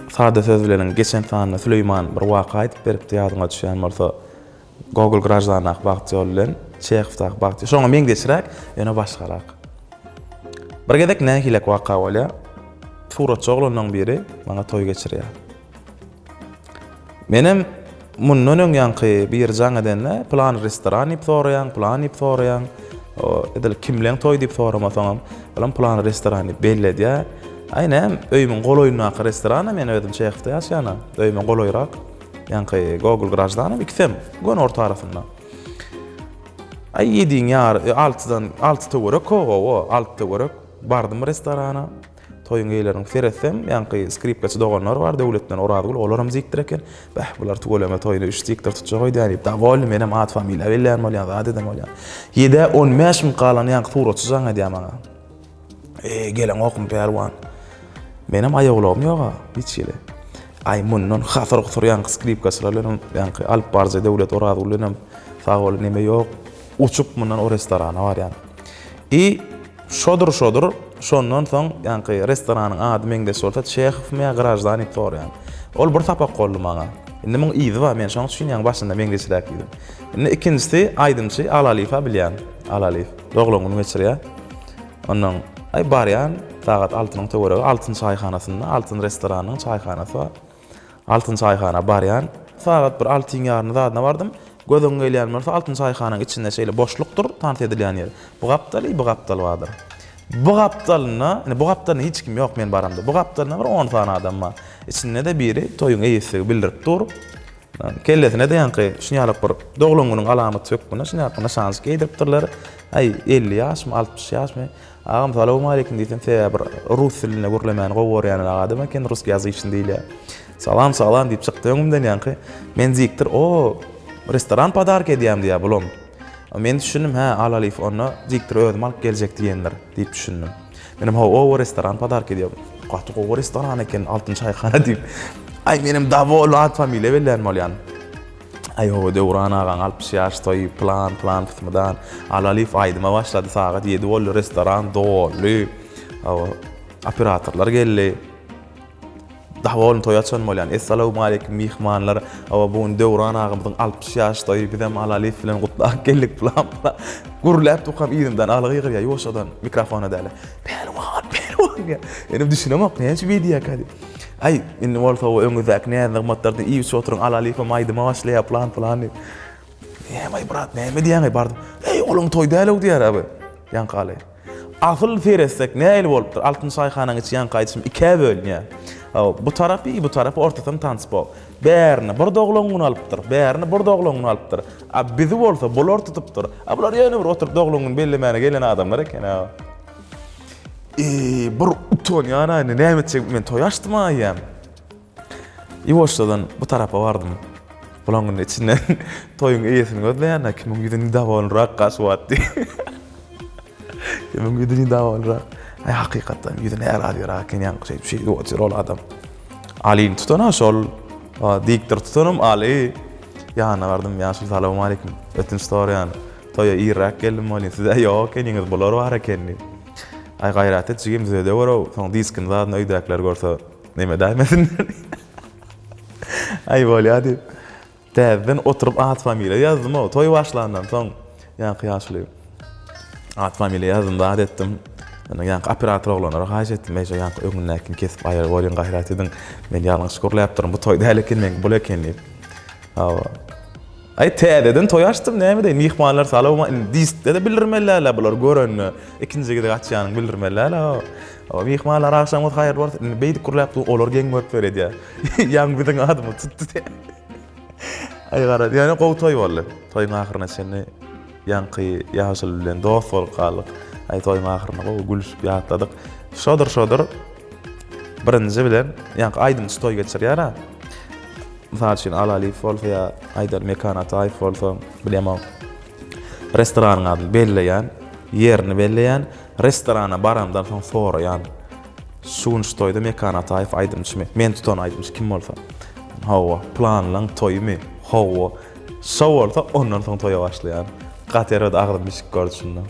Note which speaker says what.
Speaker 1: Sada söz bilen geçen tanyna Süleyman bir waka aýdyp beripdi, ýadyňa düşýän bolsa Google Garajdan bagt ýol bilen Çeýhowda bagt. Şoňa meňdeşirek, ýene başgarak. Bir gedek nähilek waka bolýa. Suratçy oglanyň biri maňa toý geçirýär. Menem mundan öňňi bir jaň edenle plan restoran ip soraýan, edil kimleň toý diýip soramasaňam, bilen plan restoran ip belledi. Aynen öýümün goloýunaky restorana men özüm Çeýhowda ýaşaýan. Öýümün goloýrak, ýani Google Garajdan ikisem gün orta arasynda. Ay ýediň ýar 6-dan 6 töwerek, 6 töwerek bardym restorana. Toyun geýlerini seretsem, ýani skripkaçy doganlar bar, döwletden oradygul, olaram zikdir eken. Bäh, bular tugolama toyuny 3 zikdir tutjak oýdy ýani. Dawol menem at familiýa belläň bolýan, zat edem bolýan. 7-15 min galan ýani suratçy jaň edýär maňa. Gelen okum perwan. Menem aýaglagym ýok, hiç ýele. Ay mundan hasar ýan skripkaçylarlaryň ýani alyp barja döwlet oradygul bilen sagol neme ýok. Uçup mundan o restorana bar ýani. Şodur şondan soň ýani restoranyň ady meňde bolsa Çeýhow me Garajdan ip sorýan. Ol bir tapak goldy maňa. Indi men ýygy bar, men şoň düşünýän başynda meňdeçilik ýygy. Indi ikincisi Aýdymçy Alalifa bilýän. Alalif doglaňyny geçirýär. Ondan ay barýan sagat 6-nyň töweregi 6-njy çaýhanasynda, 6-njy restoranyň çaýhanasy bar. 6-njy çaýhana barýan. Sagat bir 6-nyň ýaryna zadna bardym. Gözüm gelýän bolsa 6-njy çaýhanyň içinde şeýle boşlukdur, tanıt edilýän ýer. Bu gaptal bardyr. Bu gaptalyna, bu gaptalyna hiç kim ýok men baramda. Bu gaptalyna bir 10 tane adam bar. İçinde de biri toýuň eýisi bildirip dur. Kellesine de ýanky şunýalyk bir doglaňynyň alamaty ýok buna, şunýalyk şans geýdiripdirler. Ay 50 ýaşmy, 60 ýaşmy. Agam salamu alaykum diýsem, bir rus diline gurlemän gowar ýani adam eken, rus ýazyşyn diýilýär. Salam diýip çykdy öňümden ýanky. Men zikdir, restoran padark edýär diýär bulum. Men düşündüm, Alalif onu zikdir özüm alyp geljek diýenler diýip düşündüm. Menem o restoran padark edýär. Gaty o restoran eken 6-njy çaýhana diýip. Ay menem dawol at familiýa belläň bolýan. Ay o döwran agan 60 ýaş toý plan tutmadan Alalif aýdyma başlady sagat 7 bolly restoran doly. Operatorlar geldi. Dawol toýaçan bolýan. Assalamu alaykum mihmanlar. Bu döwran agymyň 60 ýaş toý bizem Alalif bilen gutlak geldik plan. Gurlap tukam ýerimden alygy ýygyrýar ýoşadan mikrofona däle. Perwan. Enem düşünemek näçe video kady. Ay, indi bolsa o öňüzdäki näzmatlardan iyi oturuň Alalifa maýdyma başlaýar plan. Ay brat, näme diýäň bardym. Oğlum toy däle diýär abi. Ýan galy. Asyl feretsek näle bolupdyr? 6-njy çaýhanyň içi ýan gaýtysym 2-e bölünýär. Bu tarapy ortadan tançyp. Bärini bir doglaňyny alypdyr. Bizi bolsa bular tutupdyr. Bular ýene bir oturup doglaňyny bellemäne gelen adamlar eken. Bir uton ýana näme etjek men toy açdym aýam. Ýoşsadan bu tarapa bardym. Bulangyň içinden toyuň eýesini gözleýän kimin ýüzüni dawalrak gaşwatdy. Kimin ýüzüni dawalrak. Ay hakykatdan ýüzüne ýaraýar eken ýa-ni şey ýok ol adam. Aliň tutana şol diktir tutanım Ali. Ýa-na bardym ýa salamu alaykum. Ötün storýan. Toya ýyrak geldim bolýan. Size ýok eniňiz bular bar eken. Ay gayret et, jigimizde de baro, soň diskin zadna öýdäkler görse neme daýmasyndar. Ay bolýady. Täzeden oturup at familiýa ýazdym, toy başlandan soň ýa kıyaşly. At familiýa ýazdym da etdim. Ýa operator oglanlara haýat etdim, meýje ýa öňündäki kesip aýar bolýan gayret edin. Men ýalňy şükürläp durym, bu toy däl eken men bol eken diýip. Ay täzeden toy açdym, näme diýin? Mihmanlar salama disde de bildirmelerler bular görünni. İkinjigi de gaçýanyň bildirmelerler. Mihmanlar akşam haýyr bolsa, beýdi kurlap olar geň görüp beredi. Ýang biziň adymy tutdy. Ay garad, ýani gowy toy boldy. Toyuň ahyryna seni ýanky ýaşyl bilen dost bolup galyk. Ay toyuň ahyryna gowy gülüşip ýatladyk. Şodur birinji bilen ýanky Aýdymçy toy geçirýär. Misal üçin Alalif bolsa, Aýdar mekanat aýf bolsa, bilýän restoranyň adyny belleýän, ýerini belleýän, restorana baramdan soň soraýan. Şunç toýda mekanat aýf Aýdymçy. Men tutan Aýdymçy kim bolsa. Planlaň toýmy. Şol bolsa ondan soň toýa başlaýan. Gaterad agdym bir şey gördüm şundan.